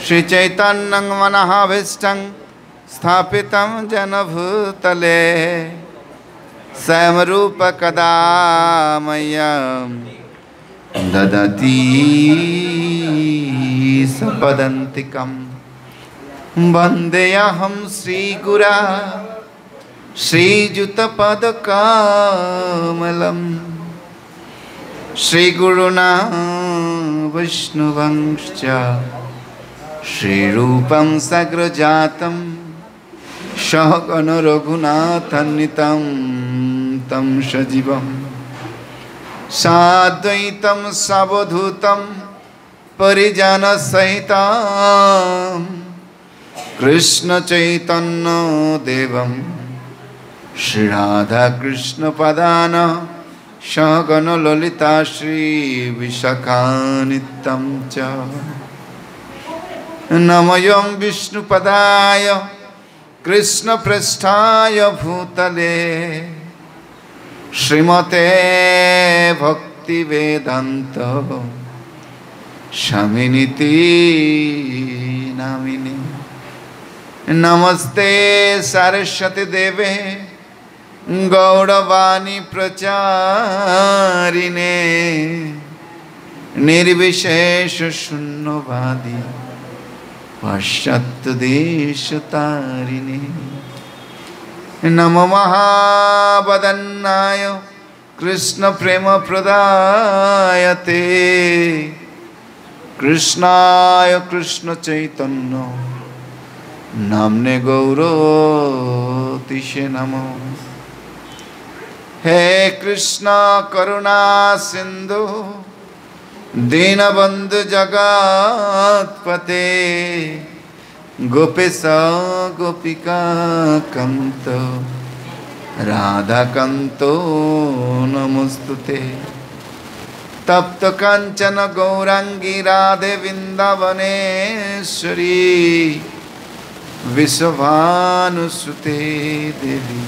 श्री चैतन्यं मनःभीष्टं स्थापितं येन भूतले स्वयं रूप कदा मह्यं ददति सपदन्तिकं वन्देऽहं श्रीगुरा श्रीयुतपदकमलं श्रीगुरुणा विष्णुवंश्च श्रीरूपं सग्रजातं सहगण रघुनाथान्वितं तं सजीवं साद्वैतं सावधूतं परिजनसहितं कृष्ण चैतन्य देवं श्री राधा कृष्ण पदान सहगण ललिता श्री विशाखान्वितं च नमोऽयं विष्णुपदाय कृष्ण पृष्ठाय भूतले श्रीमते भक्ति वेदांत स्वामिनिति नामिने नमस्ते सरस्वती देवे गौरवाणी प्रचारिणे निर्विशेष शून्यवादी पाश्चात्य देशतारिणे नमो महावदन्नाय कृष्ण प्रेम प्रदायते कृष्णाय कृष्ण चैतन्य नाम्ने गौरतिसे नमो हे कृष्ण करुणा सिंधु दीनबंधु जगत्पते गोपेश गोपिका कांत राधा कांतो नमोस्तुते तप्त कांचन गौरांगी राधे वृंदावनेश्वरी विश्वभानुसुते देवी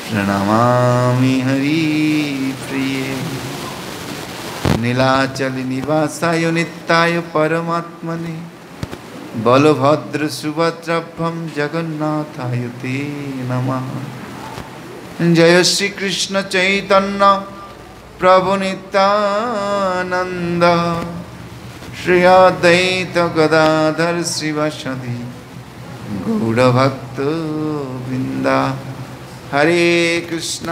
प्रणमामि हरिप्रिये नीलाचल निवासाय नित्याय परमात्मने बलभद्र सुभद्रभ्यं जगन्नाथाय ते नमः जय श्री कृष्ण चैतन्य प्रभु नित्यानंद श्री अद्वैत गदाधर शिवासादि गौरभक्त वृंदा हरे कृष्ण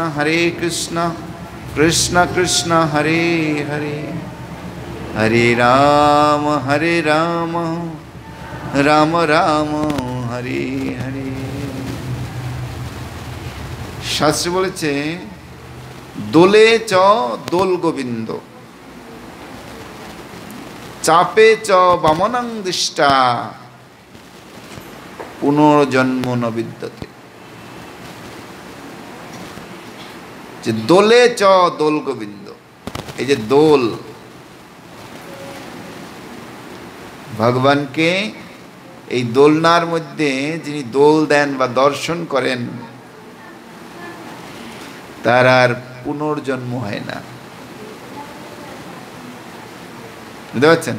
कृष्ण कृष्ण हरे हरे हरे राम राम राम हरे हरे शास्त्र बोलेছে দোলে চ দোল গোবিন্দ চাপে চ বামনাং দৃষ্টা পুনর্জন্ম ন বিদ্যতে যে দোলে চ দোল গোবিন্দ এই যে দোল ভগবানকে এই দোলনার মধ্যে যিনি দোল দেন বা দর্শন করেন তার আর পুনর্জন্ম হয় না বুঝতে পারছেন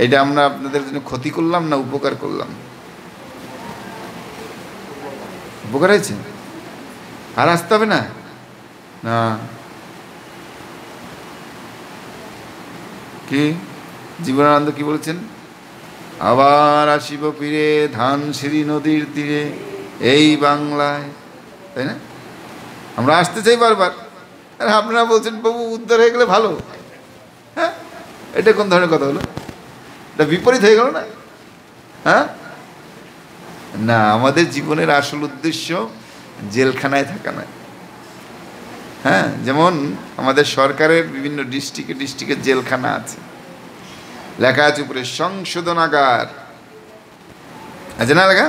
এটা আমরা আপনাদের জন্য ক্ষতি করলাম না উপকার করলাম উপকার হয়েছে আর আসতে হবে না না কি জীবনানন্দ কি বলেছেন আবার আসিব ফিরে ধানসিঁড়ি নদীর তীরে এই বাংলায় তাই না আমরা আসতে চাই বারবার আর আপনারা বলছেন বাবু উদ্ধার হয়ে গেলে ভালো হ্যাঁ এটা কোন ধরনের কথা হলো এটা বিপরীত হয়ে গেল না হ্যাঁ না আমাদের জীবনের আসল উদ্দেশ্য জেলখানায় থাকা নয় হ্যাঁ যেমন আমাদের সরকারের বিভিন্ন ডিস্ট্রিক্টে জেলখানা আছে লেখা আছে উপরে সংশোধনাগার আছে না লেখা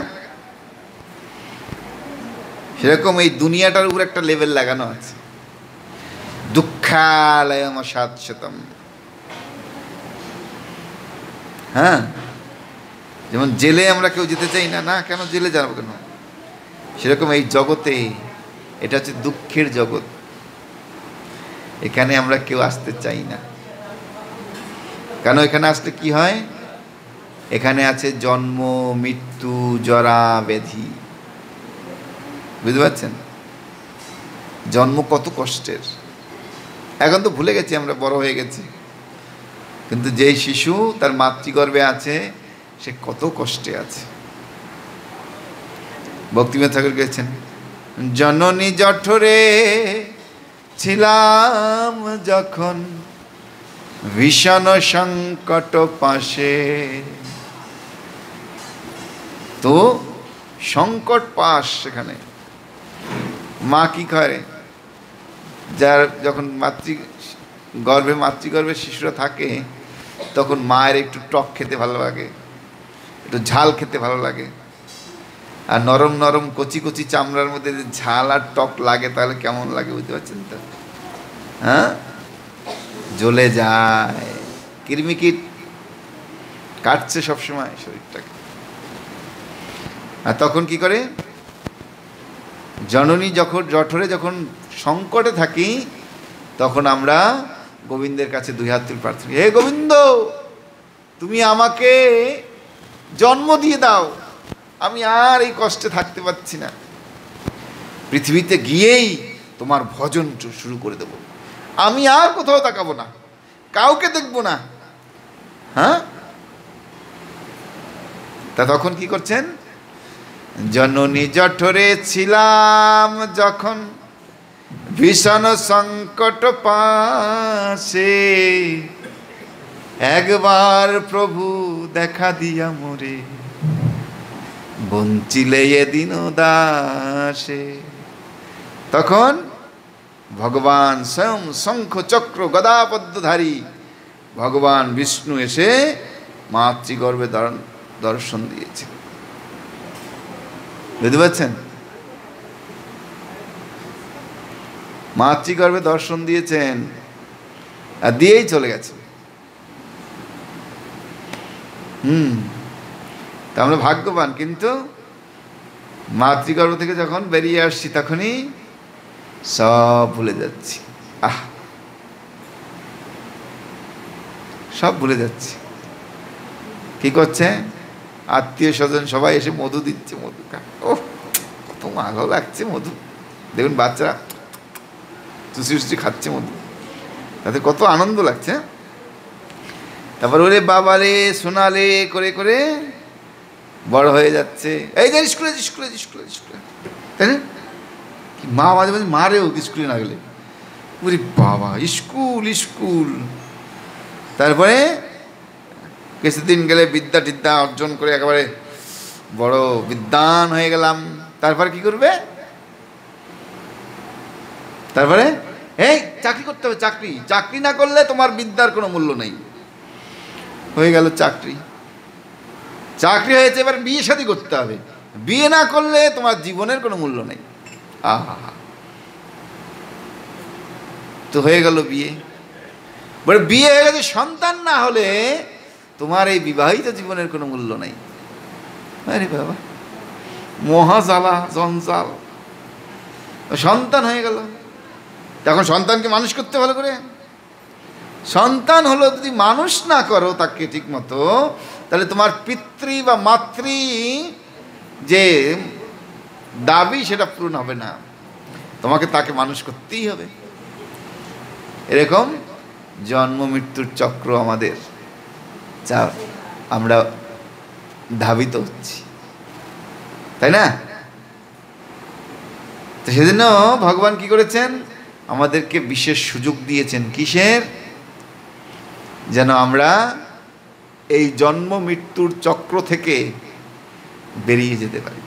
সেরকম এই দুনিয়াটার উপর একটা লেভেল লাগানো আছে দুঃখালয়ম শাশ্বতম হ্যাঁ যেমন জেলে আমরা কেউ যেতে চাই না না কেন জেলে যাবো কেন সেরকম এই জগতে এটা হচ্ছে দুঃখের জগৎ এখানে আমরা কেউ আসতে চাই না কেন এখানে আসলে কি হয় এখানে আছে জন্ম, মৃত্যু, জরা, ব্যাধি। বুঝতে পারছেন? জন্ম কত কষ্টের। এখন তো ভুলে গেছি, আমরা বড় হয়ে গেছি, কিন্তু যেই শিশু তার মাতৃগর্ভে আছে সে কত কষ্টে আছে। ভক্তিবিনোদ ঠাকুর গেছেন, জননী জঠরে ছিলাম যখন, ভীষণ সংকট পাশে। তো সংকট পাশ, সেখানে মা কি করে, যার যখন মাতৃগর্ভে শিশুরা থাকে, তখন মায়ের একটু টক খেতে ভালো লাগে, একটু ঝাল খেতে ভালো লাগে। আর নরম নরম কচি কচি চামড়ার মধ্যে যে ঝাল আর টক লাগে, তাহলে কেমন লাগে বুঝতে পারছেন তো? হ্যাঁ, জ্বলে যায়, কিরমিকিট কাটছে সবসময় শরীরটাকে। আর তখন কি করে, জননী যখন জঠরে যখন সংকটে থাকি, তখন আমরা গোবিন্দের কাছে দুই হাত তুলে প্রার্থনা, হে গোবিন্দ, তুমি আমাকে জন্ম দিয়ে দাও, আমি আর এই কষ্টে থাকতে পারছি না, পৃথিবীতে গিয়েই তোমার ভজন শুরু করে দেব, আমি আর কোথাও তাকাবো না, কাউকে দেখবো না। হ্যাঁ, তা তখন কি করছেন, জননী জঠরে ছিলাম যখন, ভীষণ সংকট পাশে, একবার প্রভু দেখা দিয়া মোরে, বঞ্চিলে এদিন দাসে। তখন ভগবান স্বয়ং শঙ্খ চক্র গদাপদ্মধারী ভগবান বিষ্ণু এসে মাতৃগর্ভে দর্শন দিয়েছে। বুঝতে পারছেন? মাতৃগর্ভে দর্শন দিয়েছেন, আর দিয়েই চলে গেছে। তা আমরা ভাগ্যবান, কিন্তু মাতৃগর্ভ থেকে যখন বেরিয়ে আসছি তখনই সব ভুলে যাচ্ছি। সব ভুলে যাচ্ছি। কি করছে, আত্মীয় স্বজন সবাই এসে মধু দিচ্ছে, মধু ও কত ভালো লাগছে মধু। দেখুন বাচ্চারা চুষি চুষি খাচ্ছে মধু, তাতে কত আনন্দ লাগছে। তারপর ওরে বাবারে সোনালে করে করে বড় হয়ে যাচ্ছে। এই যে স্কুলে স্কুলে স্কুলে স্কুলে, তাই না? মা মাঝে মাঝে মারেও স্কুলে না গেলে, ওরে বাবা স্কুল স্কুল। তারপরে কিছুদিন গেলে বিদ্যা টিদ্যা অর্জন করে একেবারে বড় বিদ্বান হয়ে গেলাম। তারপরে কি করবে, তারপরে এই চাকরি করতে হবে, চাকরি, চাকরি না করলে তোমার বিদ্যার কোনো মূল্য নেই। হয়ে গেল চাকরি, চাকরি হয়েছে, এবার বিয়ে শাদী করতে হবে, বিয়ে না করলে তোমার জীবনের কোনো মূল্য নেই। আহা, তো হয়ে গেল বিয়ে, বলে বিয়ে হয়ে গেছে, সন্তান না হলে তোমার এই বিবাহিত জীবনের কোনো মূল্য নেই। আরে বাবা, মহাজালা জঞ্জাল। সন্তান হয়ে গেল, তখন সন্তানকে মানুষ করতে ভালো করে। সন্তান হলো, যদি মানুষ না করো তাকে ঠিক মতো, তাহলে তোমার পিতৃ বা মাতৃ যে দাবি সেটা পূরণ হবে না, তোমাকে তাকে মানুষ করতেই হবে। এরকম জন্ম মৃত্যুর চক্র আমাদের, যা আমরা ধাবিত হচ্ছি, তাই না? তো সেজন্য ভগবান কি করেছেন, আমাদেরকে বিশেষ সুযোগ দিয়েছেন। কিসের? যেন আমরা এই জন্ম মৃত্যুর চক্র থেকে বেরিয়ে যেতে পারি।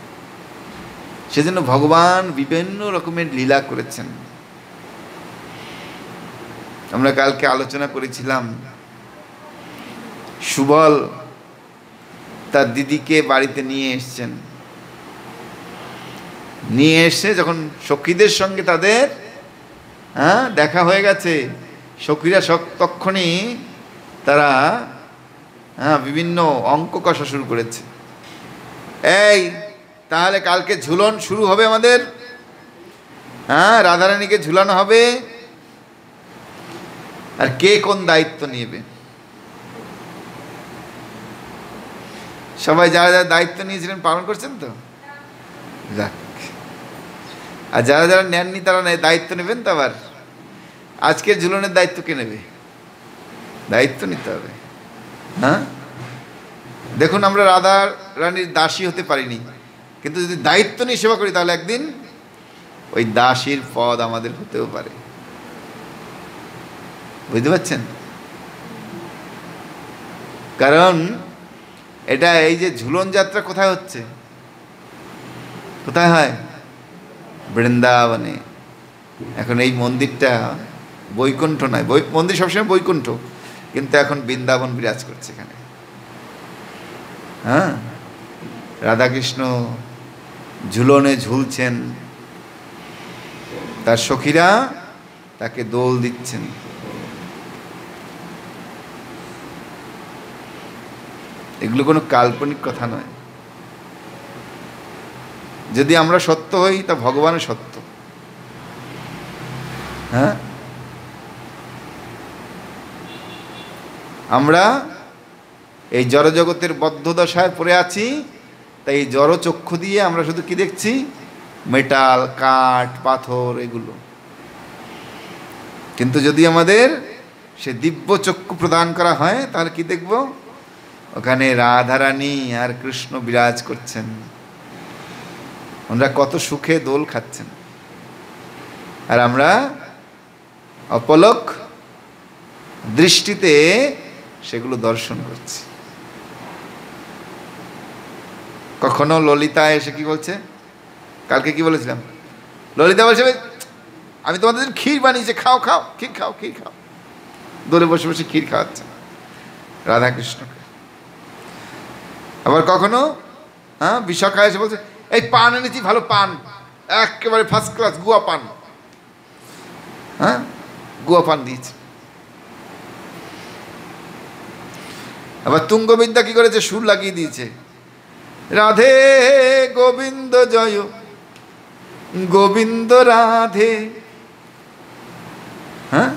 সেজন্য ভগবান বিভিন্ন রকমের লীলা করেছেন। আমরা কালকে আলোচনা করেছিলাম, সুবল তার দিদিকে বাড়িতে নিয়ে এসছেন, নিয়ে এসে যখন সখীদের সঙ্গে তাদের দেখা হয়ে গেছে, সখীরা তক্ষণই তারা বিভিন্ন অঙ্ক কষা শুরু করেছে। এই তাহলে কালকে ঝুলন শুরু হবে আমাদের, রাধারানীকে ঝুলানো হবে, আর কে কোন দায়িত্ব নেবে। সবাই যারা যারা দায়িত্ব নিয়েছিলেন পালন করছেন তো? যাক। আর যারা যারা নেননি তারা দায়িত্ব নেবেন তো আবার। আজকের ঝুলনের দায়িত্ব কে নেবে? দায়িত্ব নিতে হবে। হ্যাঁ, দেখুন আমরা রাধা রানীর দাসী হতে পারিনি, কিন্তু যদি দায়িত্ব নিয়ে সেবা করি তাহলে একদিন ওই দাসীর পদ আমাদের হতেও পারে। বুঝতে পারছেন? কারণ এটা এই যে ঝুলন যাত্রা কোথায় হচ্ছে? কোথায় হয়? বৃন্দাবনে। এখন এই মন্দিরটা বৈকুণ্ঠ নয়, মন্দির সবসময় বৈকুণ্ঠ, কিন্তু এখন বৃন্দাবন বিরাজ করছে এখানে। হ্যাঁ, রাধাকৃষ্ণ ঝুলনে ঝুলছেন, তার সখীরা তাকে দোল দিচ্ছেন। এগুলো কোনো কাল্পনিক কথা নয়। যদি আমরা সত্য হই তা ভগবানের সত্য। হ্যাঁ, আমরা এই জড়জগতের বদ্ধদশায় পড়ে আছি, তাই এই জড় চক্ষু দিয়ে আমরা শুধু কি দেখছি? মেটাল, কাঠ, পাথর, এগুলো। কিন্তু যদি আমাদের সে দিব্য চক্ষু প্রদান করা হয় তাহলে কি দেখব? ওখানে রাধারানী আর কৃষ্ণ বিরাজ করছেন, ওনারা কত সুখে দোল খাচ্ছেন, আর আমরা অপলক দৃষ্টিতে সেগুলো দর্শন করছি। কখনো ললিতা এসে কি বলছে? কালকে কি বলেছিলাম? ললিতা বলছে, আমি তোমাদের জন্য ক্ষীর বানিয়েছি, খাও খাও, ক্ষীর খাও, ক্ষীর খাও। দোলে বসে বসে ক্ষীর খাওয়াচ্ছে রাধাকৃষ্ণকে। আবার কখনো বিশাখা এসে বলছে, এই পান এনেছি, ভালো পান, একেবারে ফার্স্ট ক্লাস গুয়া পান। গুয়া পান দিয়েছে। আবার তুঙ্গবিদ্যা কি করেছে? সুর লাগিয়ে দিয়েছে, রাধে গোবিন্দ জয় গোবিন্দ রাধে। হ্যাঁ,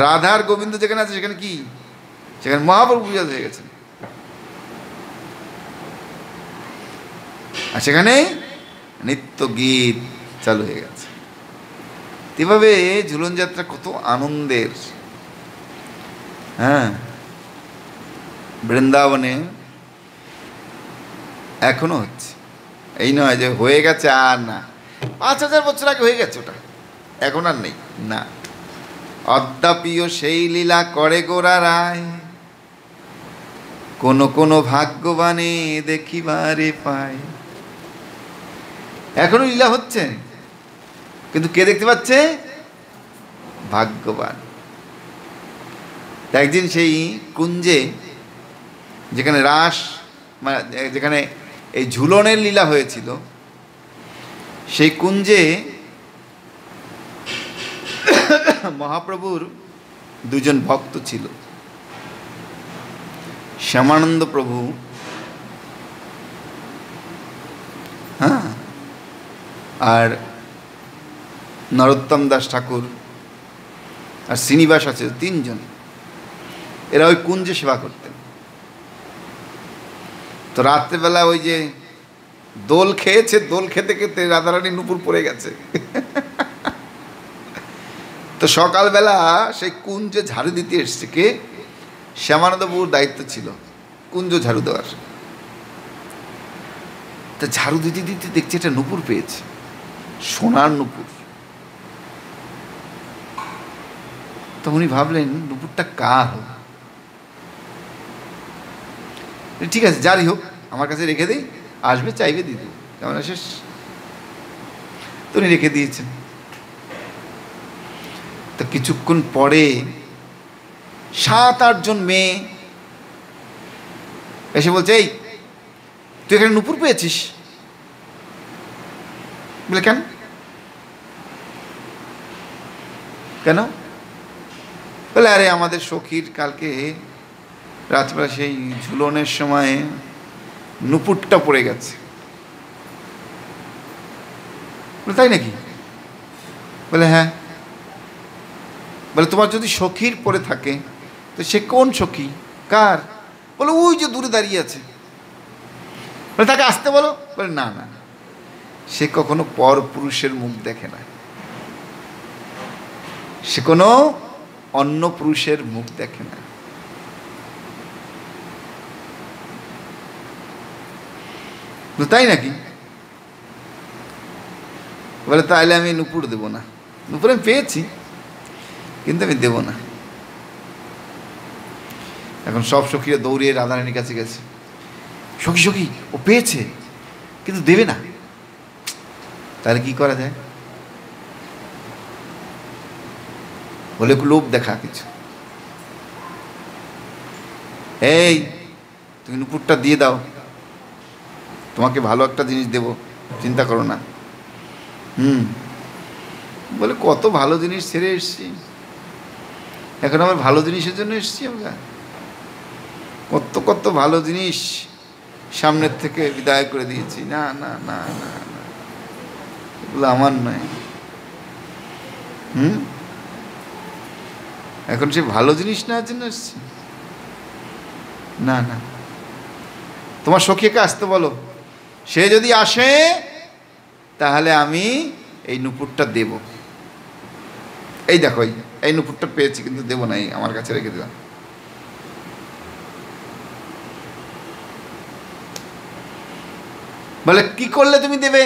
রাধা আর গোবিন্দ যেখানে আছে সেখানে কি? সেখানে মহাপ্রভু পূজা হয়ে গেছে, আর সেখানে নিত্য গীত চালু হয়ে গেছে। এভাবে ঝুলন যাত্রা কত আনন্দের। হ্যাঁ, বৃন্দাবনে এখনো হচ্ছে। এই নয় যে হয়ে গেছে আর না, 5000 বছর আগে হয়ে গেছে, ওটা এখন আর নেই না। অদ্যাপিও সেই লীলা করে গোরা রায়, কোন কোন ভাগ্যবানে দেখিবারে পায়। এখনো লীলা হচ্ছে, কিন্তু কে দেখতে পাচ্ছে? ভাগ্যবান। একদিন সেই কুঞ্জে, যেখানে রাস, মানে যেখানে এই ঝুলনের লীলা হয়েছিল, সেই কুঞ্জে মহাপ্রভুর দুজন ভক্ত ছিল, শ্যামানন্দ প্রভু, হ্যাঁ, আর নরোত্তম দাস ঠাকুর, আর শ্রীনিবাস আছে, 3 জন। এরা ওই কুঞ্জে সেবা করতেন। তো রাত্রেবেলা ওই যে দোল খেয়েছে, দোল খেতে খেতে রাধারানী নুপুর পড়ে গেছে। তো সকালবেলা সেই কুঞ্জে ঝাড়ু দিতে এসছে কে? শ্যামানন্দ প্রভুর দায়িত্ব ছিল কুঞ্জ ঝাড়ু দেওয়ার। তা ঝাড়ু দিতে দিতে দেখছে একটা নুপুর পেয়েছে, সোনার নুপুর। তো উনি ভাবলেন নুপুরটা কার হবে? ঠিক আছে, যারই হোক, আমার কাছে রেখে দিই, আসবে চাইবে দিদি, কেমন শেষ। তো উনি রেখে দিয়েছেন। তো কিছুক্ষণ পরে 7-8 জন মেয়ে এসে বলছে, এই তুই এখানে নুপুর পেয়েছিস? বলে কেন কেন? বলে আরে আমাদের সখীর কালকে রাতবেলা সেই ঝুলনের সময় নুপুরটা পড়ে গেছে। বলে তাই নাকি? বলে হ্যাঁ। বলে তোমার যদি সখীর পড়ে থাকে তো সে কোন সখী, কার? বলে ওই যে দূরে দাঁড়িয়ে আছে। বলে তাকে আসতে বলো। বলে না না, সে কখনো পর পুরুষের মুখ দেখে না, সে কোনো অন্য পুরুষের মুখ দেখে না। তাই নাকি? বলে তাহলে আমি নুপুর দেবো না। নুপুর আমি পেয়েছি, কিন্তু আমি দেবো না। এখন সব সখীরা দৌড়িয়ে রাধারানীর কাছে গেছে, সখী সখী ও পেয়েছে কিন্তু দেবে না, তাহলে কি করা যায়? বলে লোভ দেখা কিছু, এই তুমি নুপুরটা দিয়ে দাও, তোমাকে ভালো একটা জিনিস দেব, চিন্তা করো না। বলে কত ভালো জিনিস ছেড়ে এসছি, এখন আমার ভালো জিনিসের জন্য এসছি আমরা, কত কত ভালো জিনিস সামনের থেকে বিদায় করে দিয়েছি। না না না না না, এগুলো আমার নয়। এখন সে ভালো জিনিস নেওয়ার জন্য এসছি? না না, তোমার সখীকে আসতে বলো, সে যদি আসে তাহলে আমি এই নুপুরটা দেব। এই দেখো এই নুপুরটা পেয়েছি কিন্তু দেবো না, আমার কাছে রেখে দিলাম। বলে কি করলে তুমি দেবে?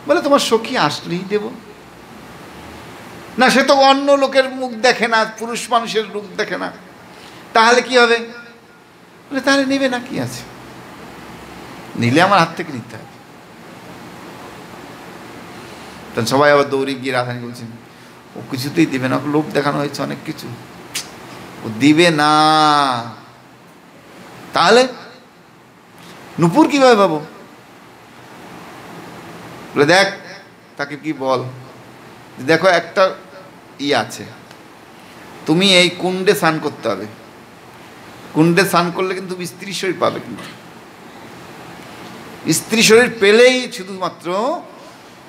বলে তোমার সখী আসলেই দেব। না, সে তো অন্য লোকের মুখ দেখে না, পুরুষ মানুষের রূপ দেখে না, তাহলে কি হবে? বলে তাহলে নেবে না, কি আছে, নিলে আমার হাত থেকে নিতে হবে। তখন সবাই আবার দৌড়ে গিয়ে রাধারানী বলছেন ও কিছুতেই দিবে না, ওকে লোভ দেখানো হয়েছে অনেক কিছু, ও দিবে না। তাহলে নুপুর কিভাবে পাবো? বলে দেখ তাকে কি বল, দেখো একটা আছে, তুমি এই কুণ্ডে স্নান করতে হবে, কুণ্ডে স্নান করলে কিন্তু স্ত্রী শরীর পাবে, কিন্তু স্ত্রী শরীর পেলেই শুধুমাত্র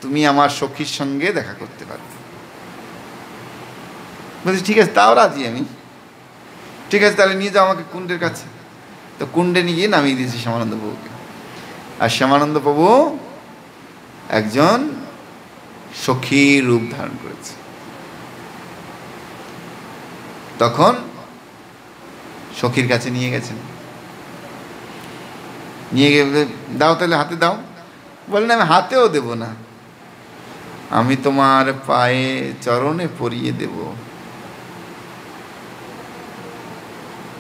তুমি আমার সখীর সঙ্গে দেখা করতে পারবে। বলছি ঠিক আছে, তাও রাজি আমি, ঠিক আছে তাহলে নিয়ে যাও আমাকে কুণ্ডের কাছে। তো কুণ্ডে নিয়ে গিয়ে নামিয়ে দিয়েছি শ্যামানন্দ প্রভুকে, আর শ্যামানন্দ প্রভু একজন সখীর রূপ ধারণ করেছে। তখন সখীর কাছে নিয়ে গেছেন, নিয়ে গিয়ে দাও তাহলে হাতে দাও। বলেন আমি হাতেও দেব না, আমি তোমার পায়ে চরণে পরিয়ে দেব।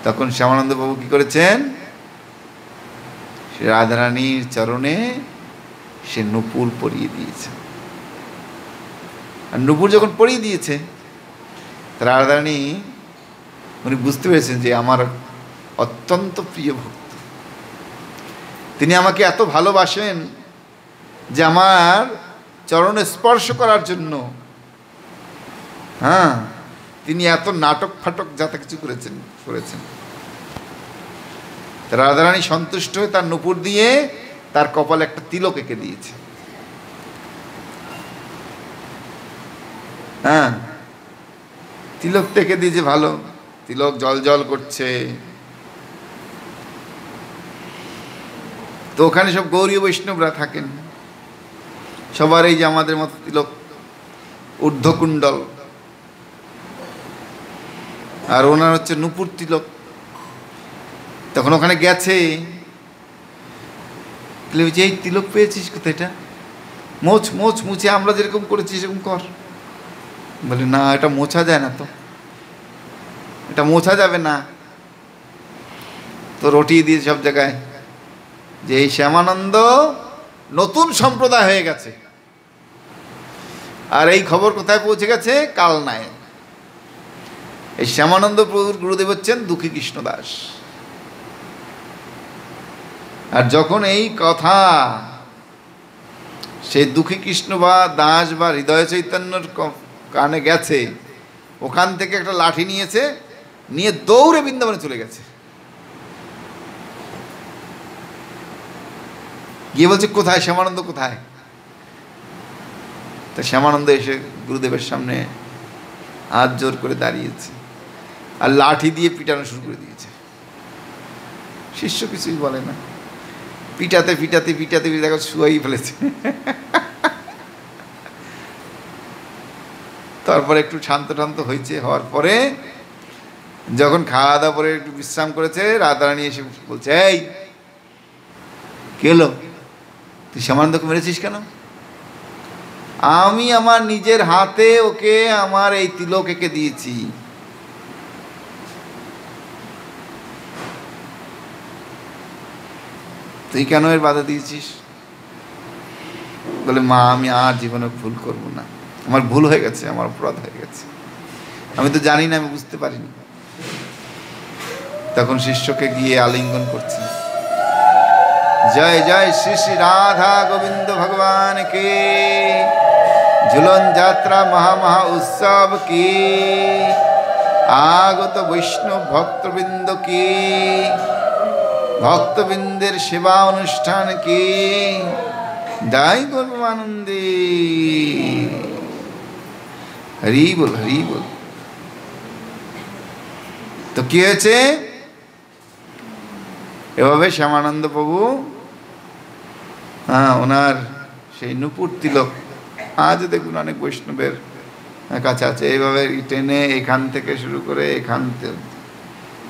তখন শ্যামানন্দ বাবু কি করেছেন? রাধারানীর চরণে সে নুপুর পরিয়ে দিয়েছে। আর নুপুর যখন পরিয়ে দিয়েছে, রাধারানী উনি বুঝতে পেরেছেন যে আমার অত্যন্ত প্রিয় ভক্ত, তিনি আমাকে এত ভালোবাসেন যে আমার চরণে স্পর্শ করার জন্য তিনি এত নাটক ফাটক যাতে কিছু করেছেন। রাধারানী সন্তুষ্ট হয়ে তার নুপুর দিয়ে তার কপালে একটা তিলক এঁকে দিয়েছে। তিলক এঁকে দিয়েছে, ভালো তিলক জল জল করছে। তো ওখানে সব গৌরী বৈষ্ণবরা থাকেন, সবার এই যে আমাদের মতো তিলক, ঊর্ধ্বকুণ্ডল, আর ওনার হচ্ছে নুপুর তিলক। তখন ওখানে গেছে, যে এই তিলক পেয়েছিস কোথায়, এটা মোচ মোচ মুছে আমরা যেরকম করেছি সেরকম কর। বলে না, এটা মোছা যায় না, তো এটা মোছা যাবে না। তো রটিয়ে দিয়ে সব জায়গায় যে এই শ্যামানন্দ নতুন সম্প্রদায় হয়ে গেছে, আর এই খবর কোথায় পৌঁছে গেছে? কালনায়। এই শ্যামানন্দ প্রভুর গুরুদেব হচ্ছেন দুঃখী কৃষ্ণ দাস। আর যখন এই কথা সেই দুঃখী কৃষ্ণ বা দাস বা হৃদয় চৈতন্যর কানে গেছে, ওখান থেকে একটা লাঠি নিয়েছে, নিয়ে দৌড়ে বৃন্দাবনে চলে গেছে। গিয়ে বলছে কোথায় শ্যামানন্দ, কোথায়? তা শ্যামানন্দ এসে গুরুদেবের সামনে হাত জোর করে দাঁড়িয়েছে, আর লাঠি দিয়ে পিটানো শুরু করে দিয়েছে। শিষ্য কিছুই বলে না, পিটাতে পিটাতে পিটাতে পিটাতে দেখো শুয়াই ফেলেছে। তারপরে একটু শান্ত টান্ত হয়েছে, হওয়ার পরে যখন খাওয়া দাওয়া পরে একটু বিশ্রাম করেছে, রাধারানী এসে বলছে, এই কে হলো, তুই শ্যামানন্দকে মেরেছিস কেন? আমি আমার নিজের হাতে ওকে আমার এই তিলক এঁকে দিয়েছি। তুই কেন এর বাধা দিয়েছিস? বলে, মা আমি আর জীবনে ভুল করব না, আমার ভুল হয়ে গেছে, আমার অপরাধ হয়ে গেছে, আমি তো জানি না, আমি বুঝতে পারিনি। তখন শিষ্যকে গিয়ে আলিঙ্গন করছে। জয় জয় শ্রী শ্রী রাধা গোবিন্দ ভগবান কে, ঝুলন যাত্রা মহা উৎসব কি, আগত বৈষ্ণব ভক্তবৃন্দ কি, ভক্তবৃন্দের সেবা অনুষ্ঠান কি, দাই করব আনন্দে। হরি বল, হরি বল। তো কি হয়েছে? এভাবে শ্যামানন্দ প্রভু ওনার সেই নূপুর তিলক, আজ দেখুন অনেক বৈষ্ণবের কাছে আছে, এইভাবে টেনে এখান থেকে শুরু করে এখান থেকে,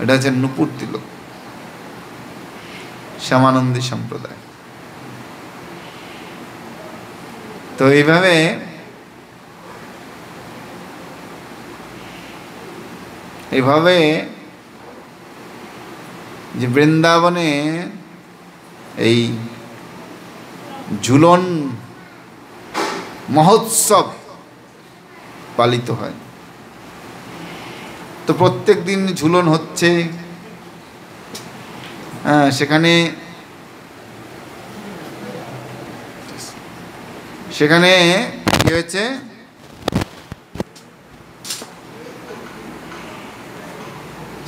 এটা হচ্ছে নূপুর তিলক, শ্যামানন্দী সম্প্রদায়। তো এইভাবে যে বৃন্দাবনে এই ঝুলন মহোৎসব পালিত হয়। তো প্রত্যেক দিন ঝুলন হচ্ছে, সেখানে কি হয়েছে,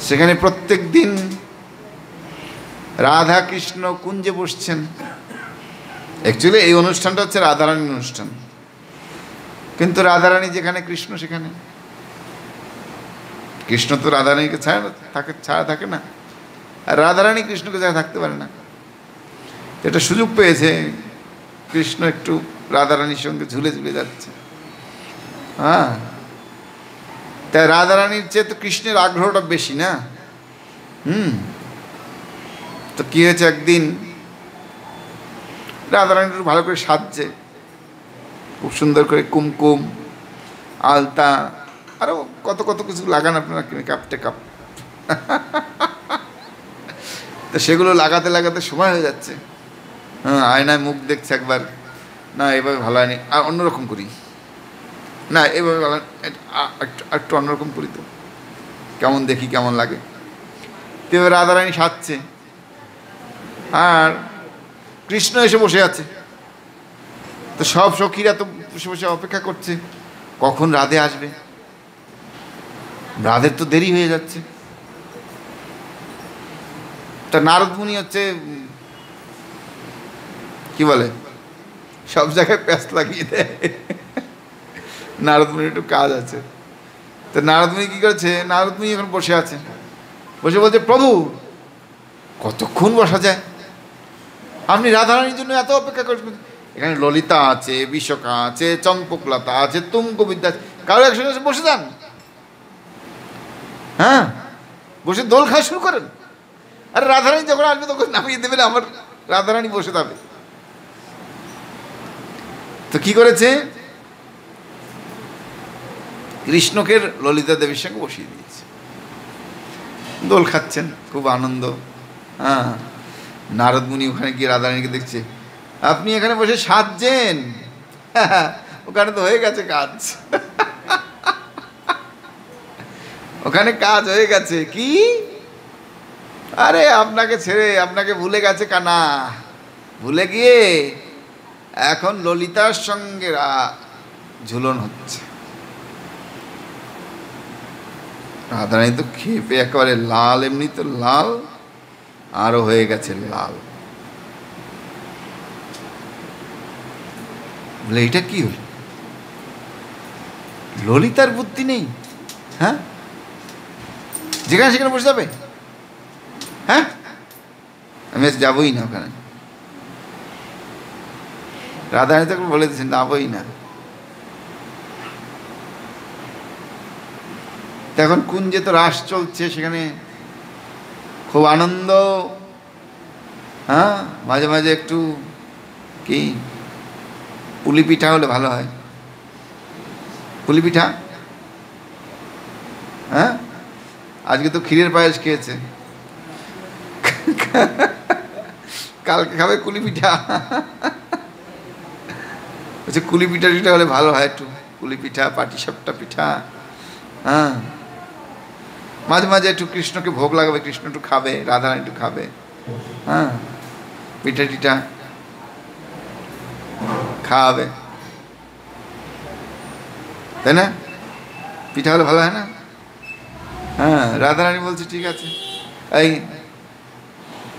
সেখানে প্রত্যেক দিন রাধা কৃষ্ণ কুঞ্জে বসছেন। অ্যাকচুয়ালি এই অনুষ্ঠানটা হচ্ছে রাধারানীর অনুষ্ঠান, কিন্তু রাধারানী যেখানে কৃষ্ণ সেখানে। কৃষ্ণ তো রাধারানীকে ছাড়া থাকে না, আর রাধারানী কৃষ্ণকে ছাড়া থাকতে পারে না। এটা সুযোগ পেয়েছে, কৃষ্ণ একটু রাধারানীর সঙ্গে ঝুলে ঝুলে যাচ্ছে। তাই রাধারানীর চেয়ে তো কৃষ্ণের আগ্রহটা বেশি না। তো কি হয়েছে, একদিন রাধারানী একটু ভালো করে সাজছে, খুব সুন্দর করে কুমকুম, আলতা, আরো কত কত কিছু লাগান আপনারা, মেকআপ টেকআপ। তো সেগুলো লাগাতে লাগাতে সময় হয়ে যাচ্ছে। আয়নায় মুখ দেখছে একবার, না এভাবে ভালো হয়নি, আর অন্যরকম করি, না এভাবে ভালো, একটু অন্যরকম করি, তো কেমন দেখি, কেমন লাগে। তো এবার রাধারানী সাজছে, আর কৃষ্ণ এসে বসে আছে। তো সব সখীরা তো বসে বসে অপেক্ষা করছে কখন রাধে আসবে, রাধের তো দেরি হয়ে যাচ্ছে। তা নারদ মুনি হচ্ছে কি বলে, সব জায়গায় প্যাঁচ লাগিয়ে দেয়। নারদ মুনির একটু কাজ আছে। তো নারদ মুনি কি করেছে, নারদ মুনি এখন বসে আছে, বসে বলছে, প্রভু কতক্ষণ বসা যায়, আপনি রাধারানীর জন্য এত অপেক্ষা করছেন, এখানে ললিতা আছে, বিশকা আছে, চম্পকলতা আছে, তুঙ্গবিদ্যা আছে, কারো একসঙ্গে বসে যান, বসে দোল খাওয়া শুরু করেন। আর রাধারানী যখন আসবে তখন নামিয়ে দেবেন, আমার রাধারানী বসে থাকবে। তো কি করেছে, কৃষ্ণকে ললিতা দেবীর সঙ্গে বসিয়ে দিয়েছে, দোল খাচ্ছেন, খুব আনন্দ। নারদ মুনি ওখানে গিয়ে রাধারানীকে দেখছে, আপনি এখানে বসে সাজছেন, ওখানে তো হয়ে গেছে কাজ, ওখানে কাজ হয়ে গেছে। কি, আরে আপনাকে ছেড়ে, আপনাকে ভুলে গেছে কানা, ভুলে গিয়ে এখন ললিতার সঙ্গে ঝুলন হচ্ছে। রাধারানী তো খেপে একেবারে লাল, এমনি তো লাল, আরো হয়ে গেছে লাল। বলে, এটা কি হল, ললিতার বুদ্ধি নেই, যেখানে সেখানে বসে যাবে, আমি আজ যাবই না ওখানে। রাধারানী তখন বলে দিয়েছেন যাবই না। তখন কুঞ্জে তো রাস চলছে, সেখানে খুব আনন্দ। হ্যাঁ, মাঝে মাঝে একটু কি পুলি পিঠা হলে ভালো হয়, পুলি পিঠা। হ্যাঁ, আজকে তো ক্ষীরের পায়েস খেয়েছে, কালকে খাবে কুলি পিঠা। আচ্ছা, কুলি পিঠা টিঠা হলে ভালো হয়, একটু কুলি পিঠা, পাটিসাপটা পিঠা। হ্যাঁ, মাঝে মাঝে একটু কৃষ্ণকে ভোগ লাগাবে, কৃষ্ণ একটু খাবে, রাধারানী একটু খাবে। হ্যাঁ, পিঠা টিঠা খাওয়াবে, তাই না? পিঠা হলে ভালো হয় না? হ্যাঁ, রাধারানী বলছে ঠিক আছে। এই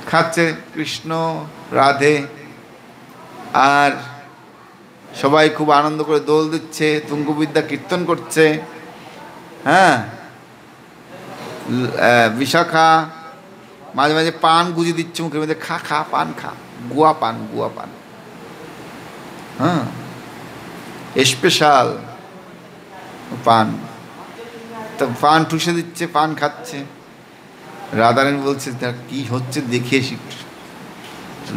খাচ্ছে কৃষ্ণ, রাধে, আর সবাই খুব আনন্দ করে দোল দিচ্ছে, তুঙ্গবিদ্যা কীর্তন করছে। হ্যাঁ, বিশাখা মাঝে মাঝে পান গুঁজে দিচ্ছে মুখের মধ্যে, খা খা পান খা, গুয়া পান, গুয়া পান। হ্যাঁ, স্পেশাল পান, তো পান ঠুসে দিচ্ছে, পান খাচ্ছে। রাধারানী বলছে তার কি হচ্ছে দেখে আসি,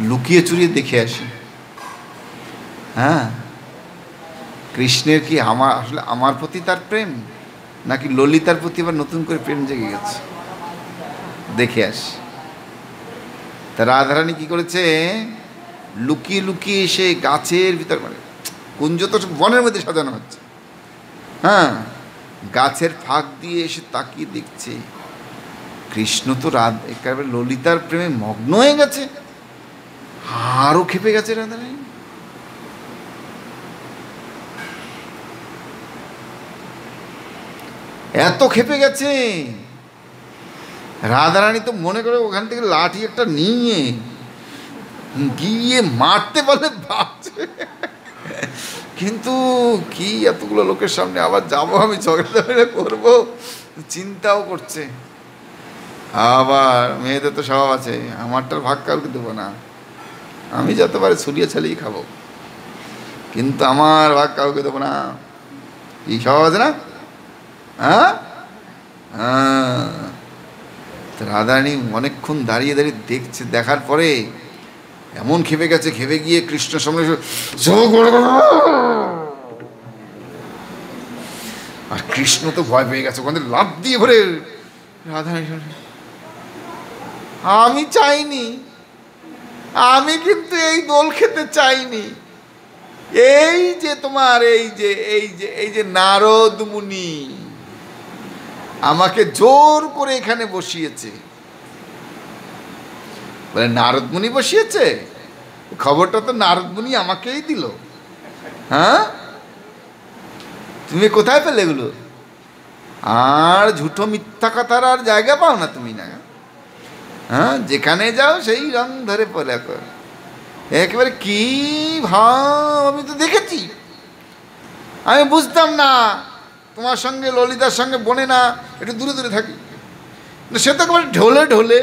লুকিয়ে চুরিয়ে দেখে আসি। হ্যাঁ, কৃষ্ণের কি আমার আসলে আমার প্রতি তার প্রেম, নাকি ললিতার প্রতি আবার নতুন করে প্রেম জেগে গেছে, দেখে আসি। তা রাধারানী কি করেছে, লুকিয়ে লুকিয়ে এসে গাছের ভিতর, মানে কুঞ্জ তো বনের মধ্যে সাজানো হচ্ছে, হ্যাঁ, গাছের ফাঁক দিয়ে এসে তাকিয়ে দেখছে কৃষ্ণ তো একেবারে ললিতার প্রেমে মগ্ন হয়ে গেছে। আরও খেপে গেছে রাধারানী। এত খেপে গেছে রাধারানী, তো মনে করে ওখান থেকে লাঠি একটা নিয়ে গিয়ে মারতে বলে ভাবছে, কিন্তু কি এতগুলো লোকের সামনে আবার যাবো আমি, ঝগড়া করবো, চিন্তাও করছে। আবার মেয়েদের তো স্বভাব আছে, আমারটার ভাগ কাউকে দেবো না, আমি যত পারে ছড়িয়ে ছাড়িয়ে খাবো, কিন্তু আমার ভাগ কাউকে দেবো না, এই স্বভাব আছে না? হ্যাঁ, হ্যাঁ। রাধারানী অনেকক্ষণ দাঁড়িয়ে দাঁড়িয়ে দেখছে, দেখার পরে এমন খেপে গেছে, খেপে গিয়ে কৃষ্ণের সঙ্গে, আর কৃষ্ণ তো ভয় পেয়ে গেছে, ওখানে লাফ দিয়ে ভরে। রাধারানী আমি চাইনি, আমি কিন্তু এই দোল খেতে চাইনি, এই যে তোমার এই যে নারদ মুনি আমাকে জোর করে এখানে বসিয়েছে। বলে নারদ মুনি বসিয়েছে? খবরটা তো নারদ মুনি আমাকেই দিল। হ্যাঁ, তুমি কোথায় পেলে এগুলো? আর ঝুঠো মিথ্যা কথার আর জায়গা পাও না তুমি, না? হ্যাঁ, যেখানে যাও সেই রং ধরে পড়ে একেবারে কি ভাব, আমি তো দেখেছি, আমি বুঝতাম না তোমার সঙ্গে ললিতার সঙ্গে বনে না, একটু দূরে দূরে থাকি। সে তো একেবারে ঢোলে ঢোলে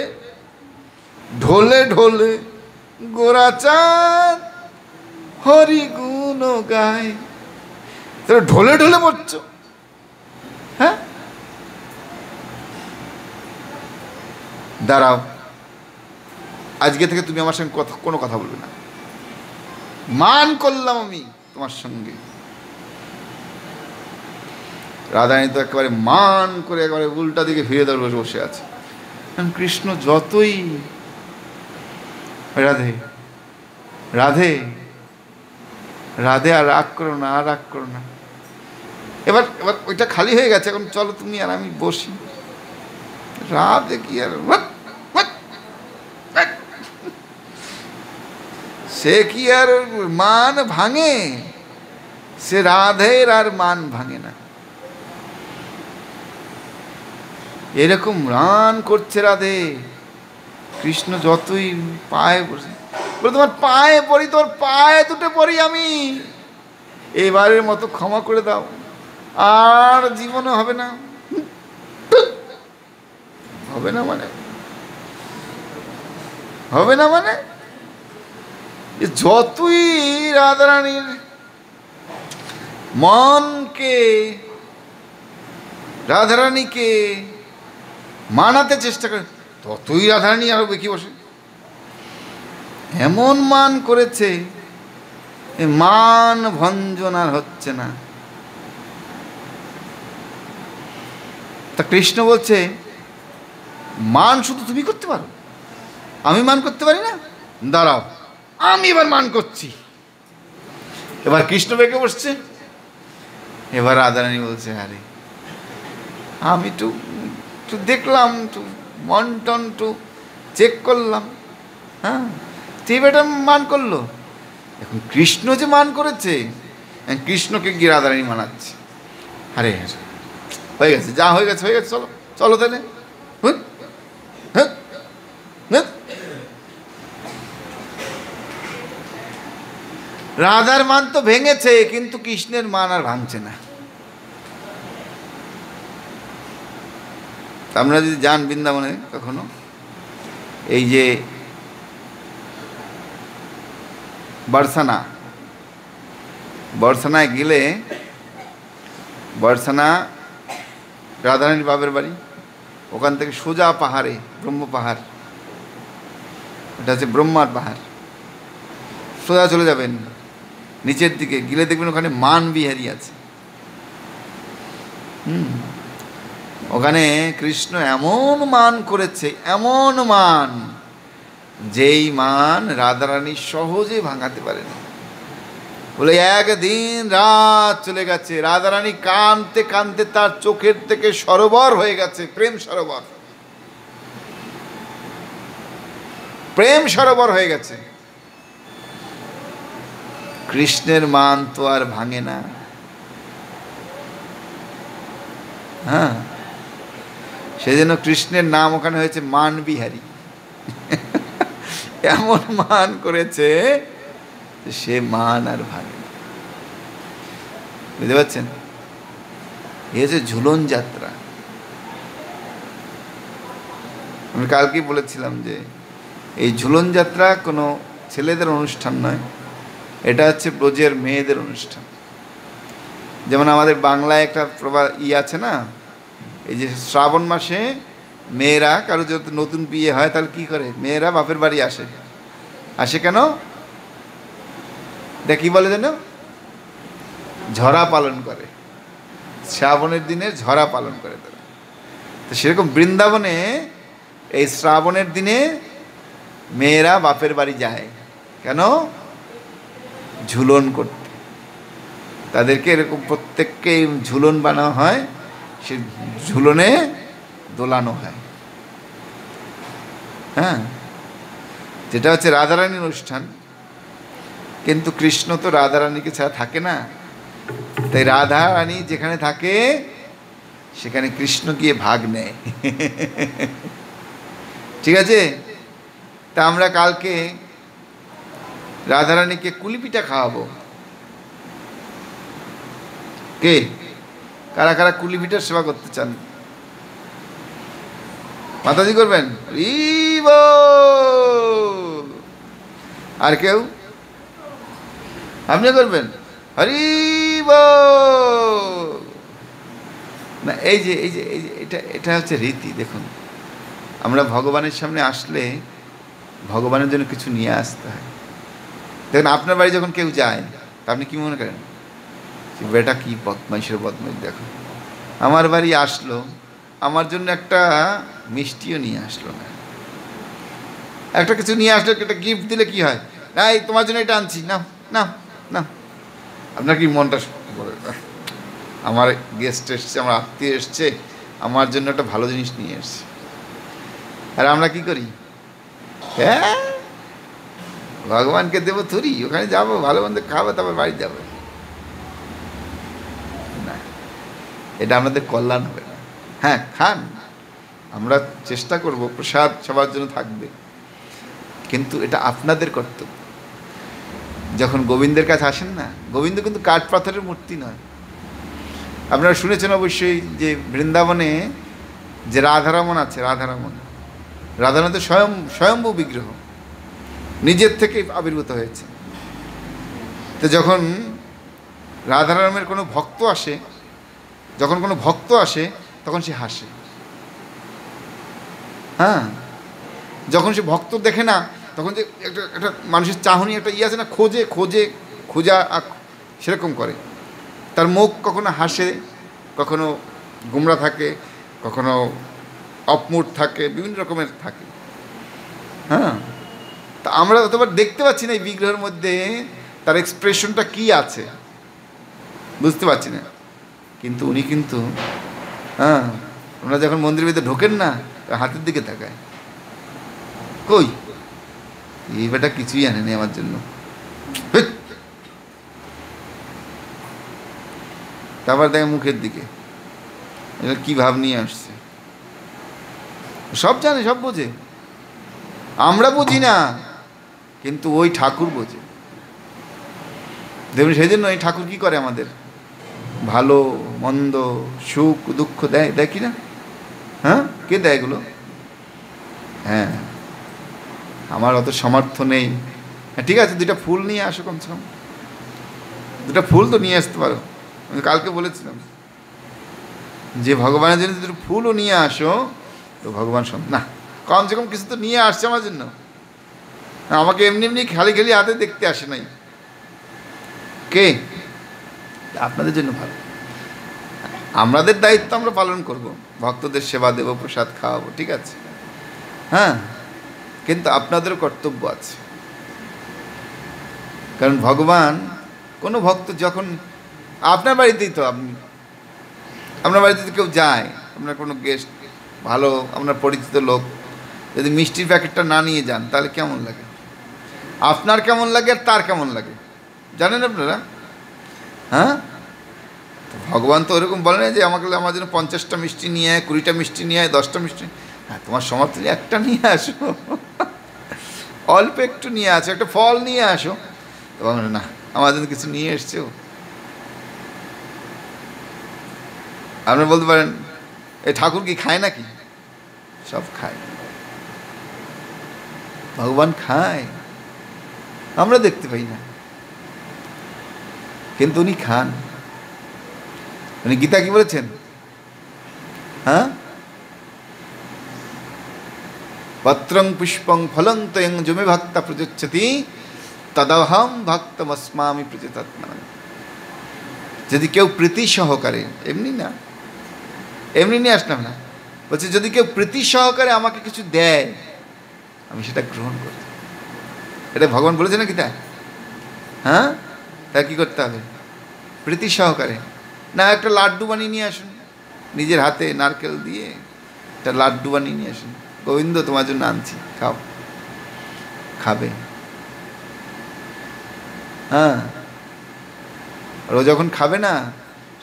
ঢোলে ঢোলে গোরা চাঁদ হরি গুণ গায়, তাহলে ঢোলে ঢোলে পড়ছ। হ্যাঁ, দাঁড়াও, আজকে থেকে তুমি আমার সঙ্গে কোনো কথা বলবে না, মান করলাম আমি তোমার সঙ্গে। রাধারানী তো একেবারে মান করে একেবারে উল্টা দিকে ফিরে ধরে বসে আছে। কৃষ্ণ যতই রাধে রাধে রাধে, আর রাগ করো না, আর রাগ করো না, এবার এবার ওইটা খালি হয়ে গেছে, এখন চলো তুমি আর আমি বসি। রাধে কি আর, সে কি আর মান ভাঙে? সে রাধের আর মান ভাঙে না। এরকম রান করছে রাধে, কৃষ্ণ যতই পায়ে বসে বলে তোমার পায়ে পড়ি, তোর পায়ে দুটো পড়ি আমি, এবারের মতো ক্ষমা করে দাও, আর জীবনে হবে না, হবে না। মানে হবে না মানে যতই রাধারানীর মনকে, রাধারানীকে মানাতে চেষ্টা করে, ততই রাধারানী আরো বেঁকে বসে। এমন মান করেছে, মান ভঞ্জন আর হচ্ছে না। তা কৃষ্ণ বলছে, মান শুধু তুমি করতে পারো, আমি মান করতে পারি না? দাঁড়াও, আমি এবার মান করছি। এবার কৃষ্ণ বেঁকে বসছে। এবার রাধারানী বলছে, আরে আমি একটু দেখলাম, একটু মন টন একটু চেক করলাম, হ্যাঁ তুই বেটা মান করলো। এখন কৃষ্ণ যে মান করেছে, কৃষ্ণকে গিয়ে রাধারানী মানাচ্ছে। আরে হয়ে গেছে, যা হয়ে গেছে হয়ে গেছে, চলো চলো তাহলে। রাধার মান তো ভেঙেছে, কিন্তু কৃষ্ণের মান আর ভাঙছে না। আমরা যদি যান বৃন্দাবনে কখনো, এই যে বর্ষানায় গেলে, বর্ষানা রাধারানীর বাপের বাড়ি, ওখান থেকে সোজা পাহাড়ে, ব্রহ্ম পাহাড়, এটা হচ্ছে ব্রহ্মার পাহাড়, সোজা চলে যাবেন নিচের দিকে, গেলে দেখবেন ওখানে মান বিহারী আছে। ওখানে কৃষ্ণ এমন মান করেছে, এমন মান, যেই মান রাধারানী সহজে ভাঙাতে পারেন। বলে একদিন রাত চলে গেছে, রাধারানী কাঁদতে কাঁদতে তার চোখের থেকে সরোবর হয়ে গেছে, প্রেম সরোবর, প্রেম সরোবর হয়ে গেছে। কৃষ্ণের মান তো আর ভাঙে না। হ্যাঁ, সেজন্য কৃষ্ণের নাম ওখানে হয়েছে মান বিহারী। এমন মান করেছে, সে মান আর ভাঙে না। বুঝতে পারছেন? এ হচ্ছে ঝুলন যাত্রা। আমি কালকেই বলেছিলাম যে এই ঝুলন যাত্রা কোনো ছেলেদের অনুষ্ঠান নয়, এটা হচ্ছে ব্রজের মেয়েদের অনুষ্ঠান। যেমন আমাদের বাংলায় একটা আছে না, এই যে শ্রাবণ মাসে মেয়েরা, কারো যদি নতুন বিয়ে হয় তাহলে কি করে, মেয়েরা বাপের বাড়ি আসে। আসে কেন? এটা কি বলে যেন, ঝরা পালন করে, শ্রাবণের দিনে ঝরা পালন করে তারা। তো সেরকম বৃন্দাবনে এই শ্রাবণের দিনে মেয়েরা বাপের বাড়ি যায় কেন? ঝুলন করতে। তাদেরকে এরকম প্রত্যেককে ঝুলন বানানো হয়, সে ঝুলনে দোলানো হয়। হ্যাঁ, যেটা হচ্ছে রাধারানীর অনুষ্ঠান। কিন্তু কৃষ্ণ তো রাধারানীকে ছাড়া থাকে না, তাই রাধারানী যেখানে থাকে সেখানে কৃষ্ণ গিয়ে ভাগ নেয়। ঠিক আছে? তা আমরা কালকে রাধারানীকে কুলিপিঠা খাওয়াবো। কে কারা কারা কুলিপিঠার সেবা করতে চান? মাতাজি করবেন? আর কেউ? আপনি করবেন? হরি না, এই যে এটা হচ্ছে রীতি। দেখুন, আমরা ভগবানের সামনে আসলে ভগবানের জন্য কিছু নিয়ে আসতে হয়। দেখুন, আপনার বাড়ি যখন কেউ যায়, আপনি কি মনে করেন? বেটা কি বদমাইশের বদমাইশ, দেখো আমার বাড়ি আসলো, আমার জন্য একটা মিষ্টিও নিয়ে আসলো না, একটা কিছু নিয়ে আসলো, একটা গিফট দিলে কি হয়? না, এই তোমার জন্য এটা আনছি, না না না। আপনার কি মনটা বলে, আমার গেস্ট এসছে, আমার আত্মীয় এসছে, আমার জন্য একটা ভালো জিনিস নিয়ে এসছে। আর আমরা কি করি? হ্যাঁ, ভগবানকে দেবো থুরি, ওখানে যাবো, ভালো মন্দ খাবো, তারপর বাড়ি যাবো। না, এটা আমাদের কল্যাণ হবে না। হ্যাঁ, খান, আমরা চেষ্টা করব প্রসাদ সবার জন্য থাকবে, কিন্তু এটা আপনাদের কর্তব্য। যখন গোবিন্দের কাছে আসেন না, গোবিন্দ কিন্তু কাঠ পাথরের মূর্তি নয়। আপনারা শুনেছেন অবশ্যই যে বৃন্দাবনে যে রাধারমণ আছে, রাধারমণ তো স্বয়ম্ভু বিগ্রহ। নিজের থেকে আবির্ভূত হয়েছে। তো যখন রাধারামের কোনো ভক্ত আসে, যখন কোনো ভক্ত আসে তখন সে হাসে। হ্যাঁ, যখন সে ভক্ত দেখে না তখন যে একটা একটা মানুষের চাহনি একটা আছে না, খোঁজে খোঁজে খোঁজা সেরকম করে। তার মুখ কখনো হাসে, কখনো গুমরা থাকে, কখনো অপমুড থাকে, বিভিন্ন রকমের থাকে। হ্যাঁ, তা আমরা অতবার দেখতে পাচ্ছি না এই বিগ্রহের মধ্যে তার এক্সপ্রেশনটা কি আছে, বুঝতে পারছি না। কিন্তু উনি কিন্তু, হ্যাঁ, ওনারা যখন মন্দিরের ভিতরে ঢোকেন না, হাতের দিকে তাকায়, কই এই বেটা কিছুই আনেনি আমার জন্য। তারপর দেখে মুখের দিকে, এটা কি ভাব নিয়ে আসছে। সব জানে, সব বোঝে, আমরা বুঝি না, কিন্তু ওই ঠাকুর বোঝে। দেখুন, সেই জন্য এই ঠাকুর কি করে আমাদের ভালো মন্দ সুখ দুঃখ দেয়, দেয় কি না? হ্যাঁ, কে দেয় এগুলো? হ্যাঁ, আমার অত সামর্থ্য নেই। হ্যাঁ ঠিক আছে, দুইটা ফুল নিয়ে আসো, কমসে কম দুটা ফুল তো নিয়ে আসতে পারো। আমি কালকে বলেছিলাম যে ভগবানের জন্য দুটো ফুলও নিয়ে আসো তো ভগবান না, কমসে কম কিছু তো নিয়ে আসছে আমার জন্য। আমাকে এমনি এমনি খালি খালি হাতে দেখতে আসে নাই। কে? আপনাদের জন্য ভালো, আমাদের দায়িত্ব আমরা পালন করব, ভক্তদের সেবা দেব, প্রসাদ খাওয়াবো, ঠিক আছে। হ্যাঁ, কিন্তু আপনাদেরও কর্তব্য আছে। কারণ ভগবান, কোনো ভক্ত যখন আপনার বাড়িতেই তো, আপনার বাড়িতে তো কেউ যায়, আপনার কোনো গেস্ট, ভালো আপনার পরিচিত লোক, যদি মিষ্টির প্যাকেটটা না নিয়ে যান তাহলে কেমন লাগে? আপনার কেমন লাগে আর তার কেমন লাগে জানেন আপনারা? হ্যাঁ, ভগবান তো ওরকম বলে না যে আমাকে আমার জন্য 50টা মিষ্টি নিয়ে আয়, 20টা মিষ্টি নিয়ে আয়, 10টা মিষ্টি। হ্যাঁ, তোমার সমর্থ একটা নিয়ে আসো, অল্প একটু নিয়ে আসো, একটা ফল নিয়ে আসো। এবং না, আমার জন্য কিছু নিয়ে এসছো। আপনি বলতে পারেন এই ঠাকুর কি খায় নাকি? সব খায়, ভগবান খায়, আমরা দেখতে পাই না, কিন্তু উনি খান। উনি গীতা কি বলেছেন? হ্যাঁ, পত্রং পুষ্পং ফলং তয়ং যমে ভক্তা প্রযচ্ছতি তদহম ভক্তমস্মামি প্রযতাত্মা। যদি কেউ প্রীতি সহকারে, এমনি না, এমনি নিয়ে আসলাম না, বলছে যদি কেউ প্রীতি সহকারে আমাকে কিছু দেয় আমি সেটা গ্রহণ করি। এটা ভগবান বলেছে না গীতা? হ্যাঁ, তা কি করতে হবে? প্রীতি সহকারে। না, একটা লাড্ডু বানিয়ে নিয়ে আসুন, নিজের হাতে নারকেল দিয়ে একটা লাড্ডু বানিয়ে নিয়ে আসুন, গোবিন্দ তোমার জন্য আনছি, খাও, খাবে। হ্যাঁ, আর ও যখন খাবে না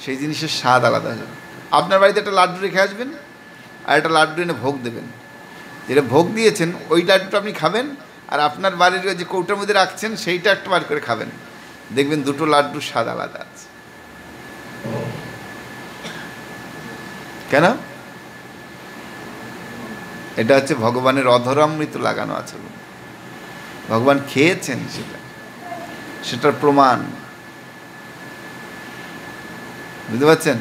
সেই জিনিসের স্বাদ আলাদা হয়ে যাবে। আপনার বাড়িতে একটা লাড্ডু রেখে আসবেন আর একটা লাড্ডু এনে ভোগ দেবেন, যেটা ভোগ দিয়েছেন ওই লাড্ডুটা আপনি খাবেন, আর আপনার বাড়ির যে কৌটার মধ্যে রাখছেন সেইটা একটা বার করে খাবেন, দেখবেন দুটো লাড্ডুর স্বাদ আলাদা আছে। কেন? এটা হচ্ছে ভগবানের অধরামৃত লাগানো আছে, ভগবান খেয়েছেন, সেটার প্রমাণ। বুঝতে পারছেন?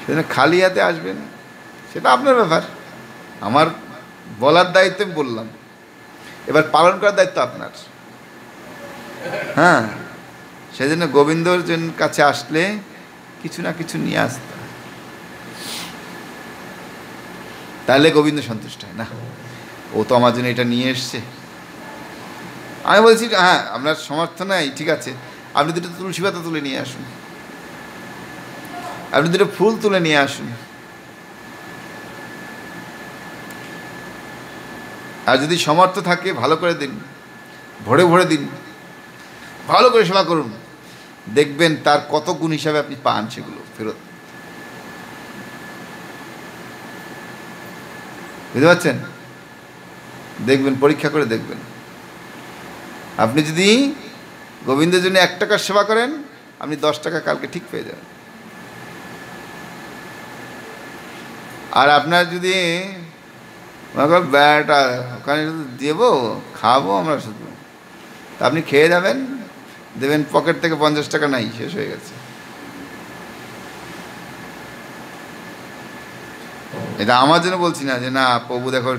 সেজন্য খালি হাতে আসবেন, সেটা আপনার ব্যাপার, আমার বলার দায়িত্ব আমি বললাম, এবার পালন করার দায়িত্ব আপনার। হ্যাঁ, সেজন্য গোবিন্দর কাছে আসলে কিছু না কিছু নিয়ে আসতে, তাহলে গোবিন্দ সন্তুষ্ট হয় না। ও তো আমার জন্য এটা নিয়ে এসছে। আমি বলছি হ্যাঁ, আপনার সমর্থ নাই, ঠিক আছে, আপনি দুটো তুলসী পাতা তুলে নিয়ে আসুন, আপনি দুটো ফুল তুলে নিয়ে আসুন, আর যদি সমর্থ থাকে ভালো করে দিন, ভরে ভরে দিন, ভালো করে সেবা করুন, দেখবেন তার কত গুণ হিসাবে আপনি পান সেগুলো ফেরত। বুঝতে পারছেন? দেখবেন, পরীক্ষা করে দেখবেন। আপনি যদি গোবিন্দের জন্য 1 টাকার সেবা করেন, আপনি 10 টাকা কালকে ঠিক পেয়ে যাবেন। আর আপনার যদি বেটা ওখানে শুধু দেবো, খাবো আমরা শুধু, তা আপনি খেয়ে যাবেন, দেবেন পকেট থেকে 50 টাকা নাই, শেষ হয়ে গেছে। এটা আমার জন্য বলছি না যে না প্রভু দেখো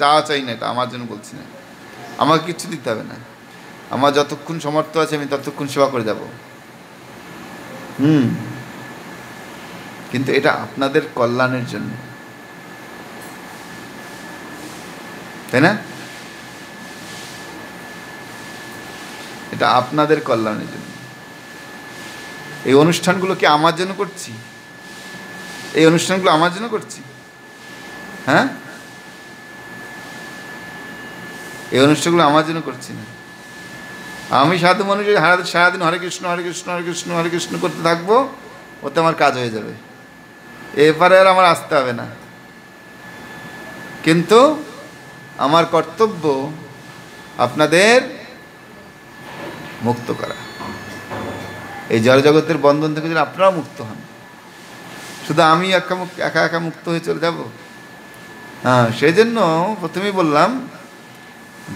চা চাই না, এটা আমার জন্য বলছি না। আমাকে কিচ্ছু দিতে হবে না, আমার যতক্ষণ সমর্থ আছে আমি ততক্ষণ সেবা করে যাব। কিন্তু এটা আপনাদের কল্যাণের জন্য, তাই না? এটা আপনাদের কল্যাণের জন্য। এই অনুষ্ঠানগুলো কি আমার জন্য করছি? এই অনুষ্ঠানগুলো আমার জন্য করছি? হ্যাঁ, এই অনুষ্ঠানগুলো আমার জন্য করছি না। আমি সাধু মানুষ সারাদিন হরে কৃষ্ণ হরে কৃষ্ণ হরে কৃষ্ণ হরে কৃষ্ণ করতে থাকবো, ওতে আমার কাজ হয়ে যাবে, এরপরে আর আমার আসতে হবে না। কিন্তু আমার কর্তব্য আপনাদের মুক্ত করা, এই জড়জগতের বন্ধন থেকে যেন আপনারাও মুক্ত হন। শুধু আমি একা একা মুক্ত হয়ে চলে যাব? হ্যাঁ, সেই জন্য প্রথমেই বললাম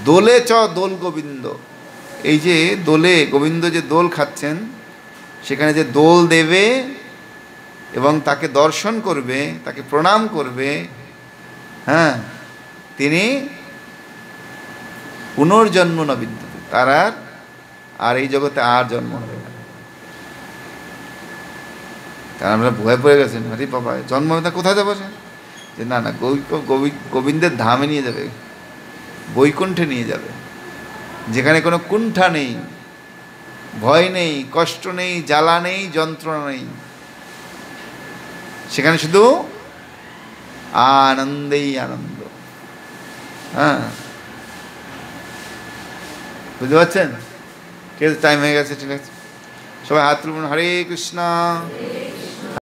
দোলে দোল গোবিন্দ। এই যে দোলে গোবিন্দ যে দোল খাচ্ছেন, সেখানে যে দোল দেবে এবং তাকে দর্শন করবে, তাকে প্রণাম করবে, হ্যাঁ, তিনি পুনর্জন্ম না বিদ্যুতে, তার আর এই জগতে আর জন্ম হবে না। তার আমরা ভয় পড়ে গেছেন, আরে বাবা জন্ম হবে না, কোথায় যাবো? যে না না, গোবিন্দের ধামে নিয়ে যাবে, বৈকুণ্ঠে নিয়ে যাবে, যেখানে কোনো কুণ্ঠা নেই, ভয় নেই, কষ্ট নেই, জ্বালা নেই, যন্ত্রণা নেই, সেখানে শুধু আনন্দেই আনন্দ। হ্যাঁ, বুঝতে পারছেন? ঠিক আছে, টাইম হয়ে গেছে, ঠিক আছে, সবাই হাত তুলুন। হরে কৃষ্ণ।